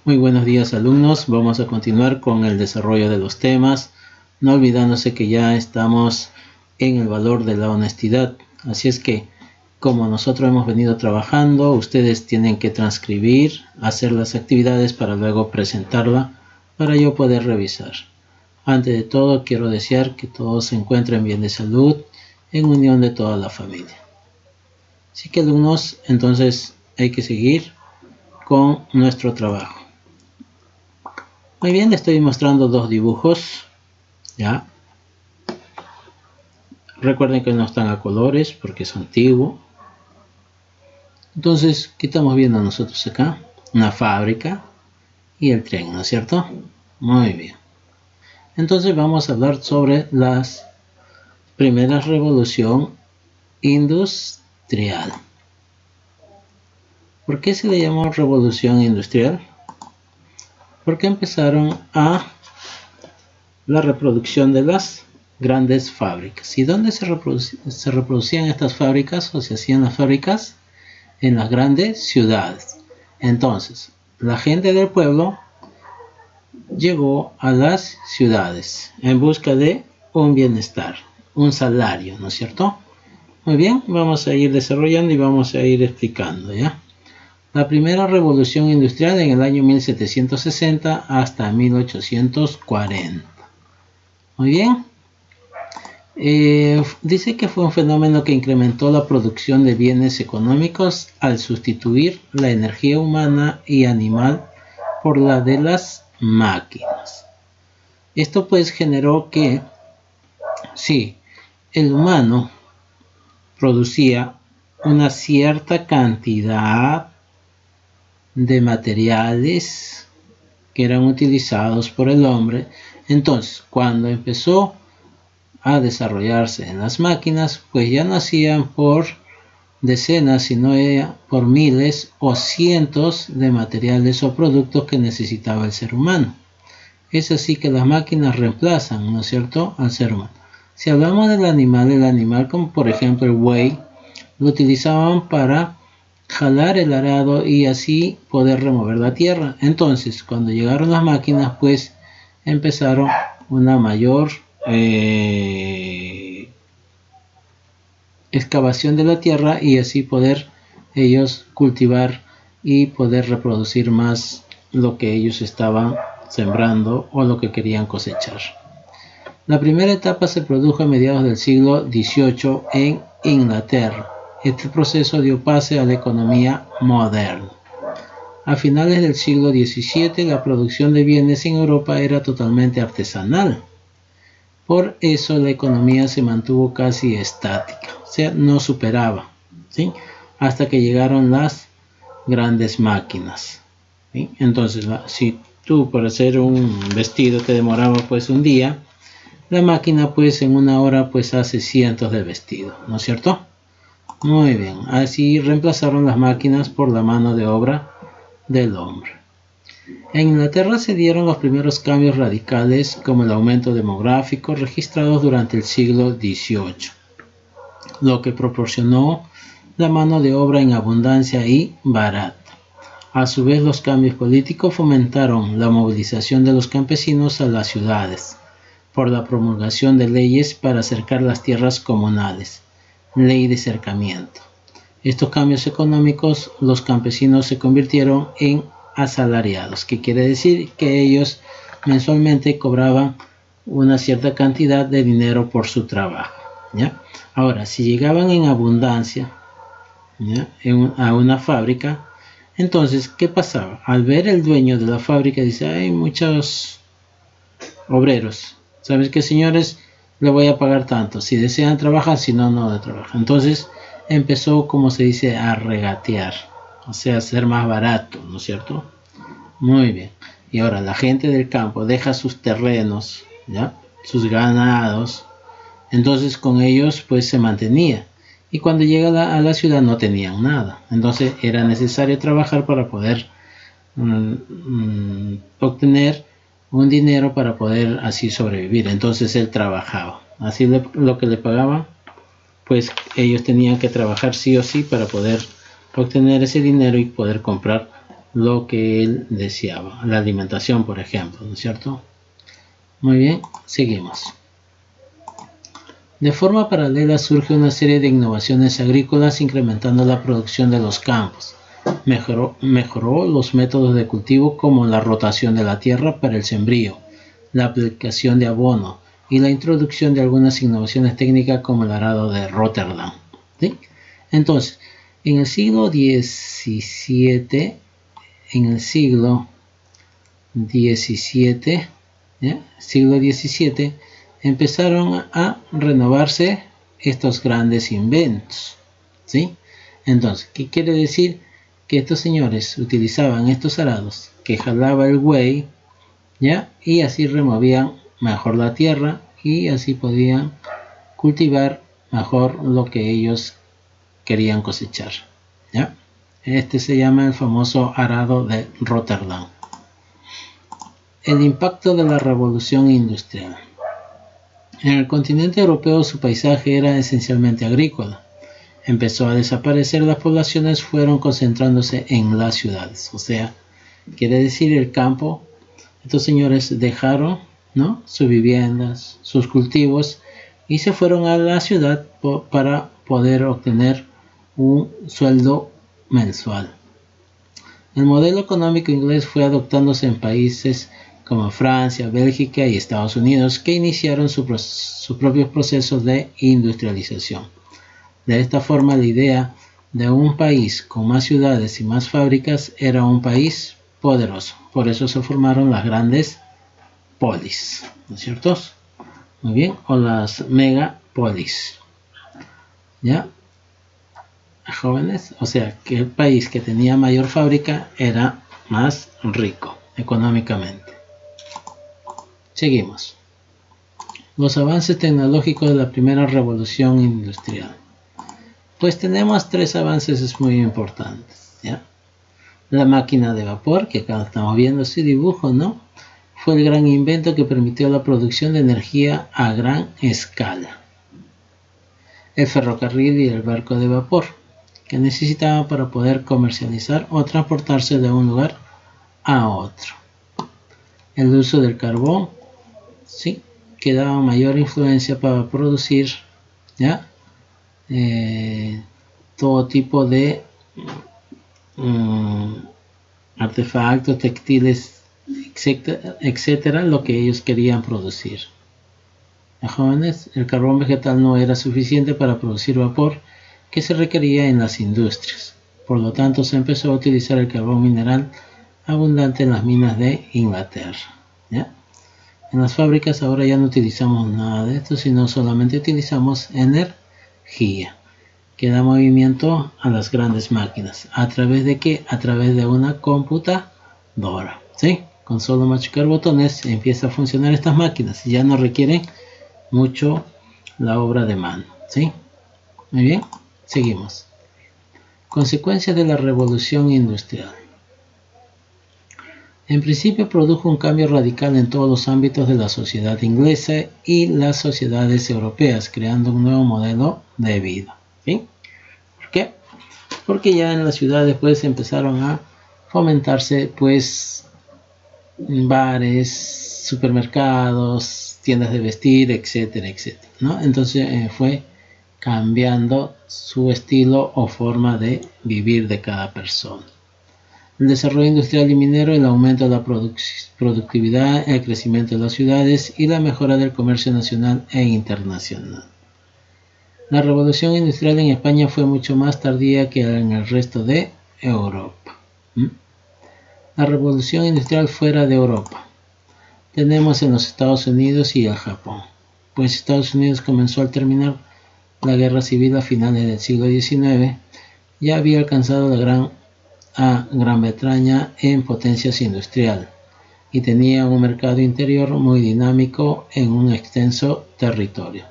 Muy buenos días, alumnos. Vamos a continuar con el desarrollo de los temas, no olvidándose que ya estamos en el valor de la honestidad. Así es que, como nosotros hemos venido trabajando, ustedes tienen que transcribir, hacer las actividades para luego presentarla para yo poder revisar. Antes de todo, quiero desear que todos se encuentren bien de salud, en unión de toda la familia. Así que, alumnos, entonces hay que seguir con nuestro trabajo. Muy bien, le estoy mostrando dos dibujos. ¿Ya? Recuerden que no están a colores porque es antiguo. Entonces, ¿qué estamos viendo nosotros acá? Una fábrica y el tren, ¿no es cierto? Muy bien. Entonces vamos a hablar sobre las primeras revolución industrial. ¿Por qué se le llamó revolución industrial? Porque empezaron a la reproducción de las grandes fábricas. ¿Y dónde se reproducían estas fábricas o se hacían las fábricas? En las grandes ciudades. Entonces, la gente del pueblo llegó a las ciudades en busca de un bienestar, un salario, ¿no es cierto? Muy bien, vamos a ir desarrollando y vamos a ir explicando, ¿ya? La primera revolución industrial en el año 1760 hasta 1840. Muy bien. Dice que fue un fenómeno que incrementó la producción de bienes económicos al sustituir la energía humana y animal por la de las máquinas. Esto pues generó que, sí, el humano producía una cierta cantidad de materiales que eran utilizados por el hombre. Entonces, cuando empezó a desarrollarse en las máquinas, pues ya no hacían por decenas, sino por miles o cientos de materiales o productos que necesitaba el ser humano. Es así que las máquinas reemplazan, ¿no es cierto?, al ser humano. Si hablamos del animal, el animal como por ejemplo el buey, lo utilizaban para jalar el arado y así poder remover la tierra. Entonces, cuando llegaron las máquinas, pues empezaron una mayor excavación de la tierra y así poder ellos cultivar y poder reproducir más lo que ellos estaban sembrando o lo que querían cosechar. La primera etapa se produjo a mediados del siglo XVIII en Inglaterra. Este proceso dio pase a la economía moderna. A finales del siglo XVII, la producción de bienes en Europa era totalmente artesanal. Por eso la economía se mantuvo casi estática, o sea, no superaba, ¿sí?, hasta que llegaron las grandes máquinas, ¿sí? Entonces, si tú por hacer un vestido te demoraba pues un día, la máquina pues en una hora pues hace cientos de vestidos, ¿no es cierto? Muy bien, así reemplazaron las máquinas por la mano de obra del hombre. En Inglaterra se dieron los primeros cambios radicales como el aumento demográfico registrados durante el siglo XVIII, lo que proporcionó la mano de obra en abundancia y barata. A su vez, los cambios políticos fomentaron la movilización de los campesinos a las ciudades por la promulgación de leyes para cercar las tierras comunales, ley de cercamiento. Estos cambios económicos, los campesinos se convirtieron en asalariados, que quiere decir que ellos mensualmente cobraban una cierta cantidad de dinero por su trabajo, ¿ya? Ahora, si llegaban en abundancia, ¿ya?, a una fábrica, entonces, ¿qué pasaba? Al ver el dueño de la fábrica, dice, hay muchos obreros, ¿sabes qué, señores? Le voy a pagar tanto, si desean trabajar, si no, no trabajan. Entonces, empezó, como se dice, a regatear, o sea, a ser más barato, ¿no es cierto? Muy bien. Y ahora la gente del campo deja sus terrenos, ¿ya?, sus ganados, entonces con ellos pues se mantenía. Y cuando llega a la ciudad no tenían nada. Entonces era necesario trabajar para poder obtener un dinero para poder así sobrevivir. Entonces él trabajaba. Así lo que le pagaban, pues ellos tenían que trabajar sí o sí para poder obtener ese dinero y poder comprar lo que él deseaba, la alimentación, por ejemplo, ¿no es cierto? Muy bien, seguimos. De forma paralela surge una serie de innovaciones agrícolas incrementando la producción de los campos. Mejoró los métodos de cultivo como la rotación de la tierra para el sembrío, la aplicación de abono y la introducción de algunas innovaciones técnicas como el arado de Rotterdam. ¿Sí? Entonces, en el siglo XVII, empezaron a renovarse estos grandes inventos, ¿sí? Entonces, ¿qué quiere decir? Que estos señores utilizaban estos arados que jalaba el buey, ¿ya? Y así removían mejor la tierra y así podían cultivar mejor lo que ellos querían cosechar, ¿ya? Este se llama el famoso arado de Rotterdam. El impacto de la revolución industrial. En el continente europeo su paisaje era esencialmente agrícola. Empezó a desaparecer, las poblaciones fueron concentrándose en las ciudades. O sea, quiere decir el campo. Estos señores dejaron, ¿no?, sus viviendas, sus cultivos y se fueron a la ciudad para poder obtener un sueldo mensual. El modelo económico inglés fue adoptándose en países como Francia, Bélgica y Estados Unidos, que iniciaron sus propios procesos de industrialización. De esta forma, la idea de un país con más ciudades y más fábricas era un país poderoso. Por eso se formaron las grandes polis, ¿no es cierto? Muy bien, o las megapolis. ¿Ya? Jóvenes, o sea, que el país que tenía mayor fábrica era más rico económicamente. Seguimos. Los avances tecnológicos de la primera revolución industrial. Pues tenemos tres avances muy importantes, ¿ya? La máquina de vapor, que acá estamos viendo ese dibujo, ¿no? Fue el gran invento que permitió la producción de energía a gran escala. El ferrocarril y el barco de vapor, que necesitaban para poder comercializar o transportarse de un lugar a otro. El uso del carbón, sí, que daba mayor influencia para producir, ¿ya?, todo tipo de artefactos, textiles, etcétera, lo que ellos querían producir. A jóvenes, el carbón vegetal no era suficiente para producir vapor que se requería en las industrias. Por lo tanto, se empezó a utilizar el carbón mineral abundante en las minas de Inglaterra, ¿ya? En las fábricas ahora ya no utilizamos nada de esto, sino solamente utilizamos energía que da movimiento a las grandes máquinas. ¿A través de qué? A través de una computadora, ¿sí? Con solo machucar botones empieza a funcionar estas máquinas y ya no requieren mucho la obra de mano, ¿sí? Muy bien, seguimos. Consecuencias de la revolución industrial. En principio produjo un cambio radical en todos los ámbitos de la sociedad inglesa y las sociedades europeas, creando un nuevo modelo de vida, ¿sí? ¿Por qué? Porque ya en la ciudad después empezaron a fomentarse pues bares, supermercados, tiendas de vestir, etcétera, etcétera, ¿no? Entonces fue cambiando su estilo o forma de vivir de cada persona. El desarrollo industrial y minero, el aumento de la productividad, el crecimiento de las ciudades y la mejora del comercio nacional e internacional. La revolución industrial en España fue mucho más tardía que en el resto de Europa. La revolución industrial fuera de Europa. Tenemos en los Estados Unidos y el Japón. Pues Estados Unidos comenzó al terminar la guerra civil a finales del siglo XIX, ya había alcanzado a Gran Bretaña en potencia industrial y tenía un mercado interior muy dinámico en un extenso territorio.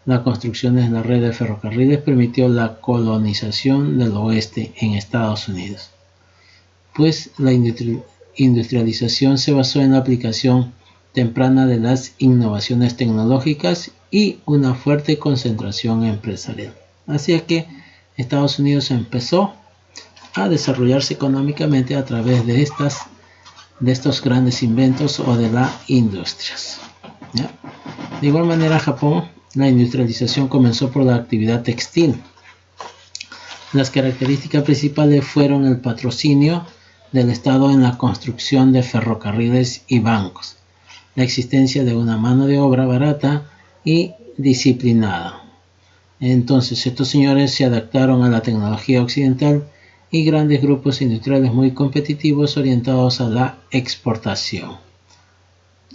La construcción de la red de ferrocarriles permitió la colonización del oeste en Estados Unidos, pues la industrialización se basó en la aplicación temprana de las innovaciones tecnológicas y una fuerte concentración empresarial. Así que Estados Unidos empezó a desarrollarse económicamente a través de estos grandes inventos o de las industrias. ¿Ya? De igual manera, Japón, la industrialización comenzó por la actividad textil. Las características principales fueron el patrocinio del Estado en la construcción de ferrocarriles y bancos, la existencia de una mano de obra barata y disciplinada. Entonces estos señores se adaptaron a la tecnología occidental y grandes grupos industriales muy competitivos orientados a la exportación.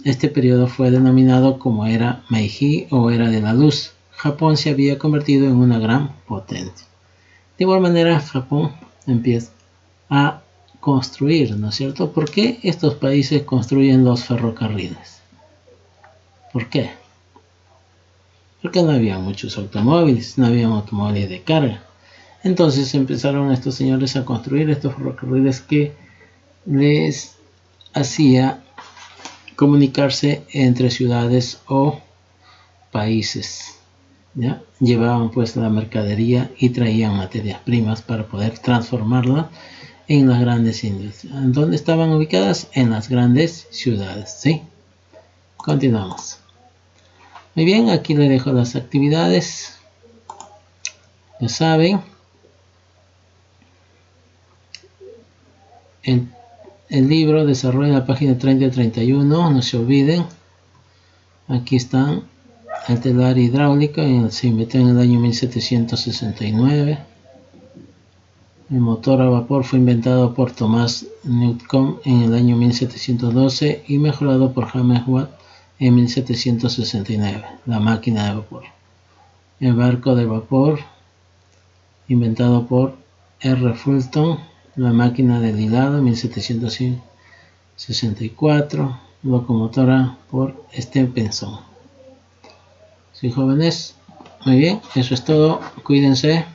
Este periodo fue denominado como era Meiji o era de la luz. Japón se había convertido en una gran potencia. De igual manera, Japón empieza a construir, ¿no es cierto? ¿Por qué estos países construyen los ferrocarriles? ¿Por qué? Porque no había muchos automóviles, no había automóviles de carga. Entonces empezaron estos señores a construir estos ferrocarriles que les hacía comunicarse entre ciudades o países. ¿Ya? Llevaban pues la mercadería y traían materias primas para poder transformarla en las grandes industrias. ¿Dónde estaban ubicadas? En las grandes ciudades. ¿Sí? Continuamos. Muy bien, aquí les dejo las actividades. Ya saben. El libro desarrolla la página 30 y 31. No se olviden. Aquí están. El telar hidráulico se inventó en el año 1769. El motor a vapor fue inventado por Thomas Newcomen en el año 1712 y mejorado por James Watt en 1769. La máquina de vapor. El barco de vapor inventado por R. Fulton. La máquina del hilado en 1764. Locomotora por Stephenson. Sí, jóvenes, muy bien, eso es todo, cuídense.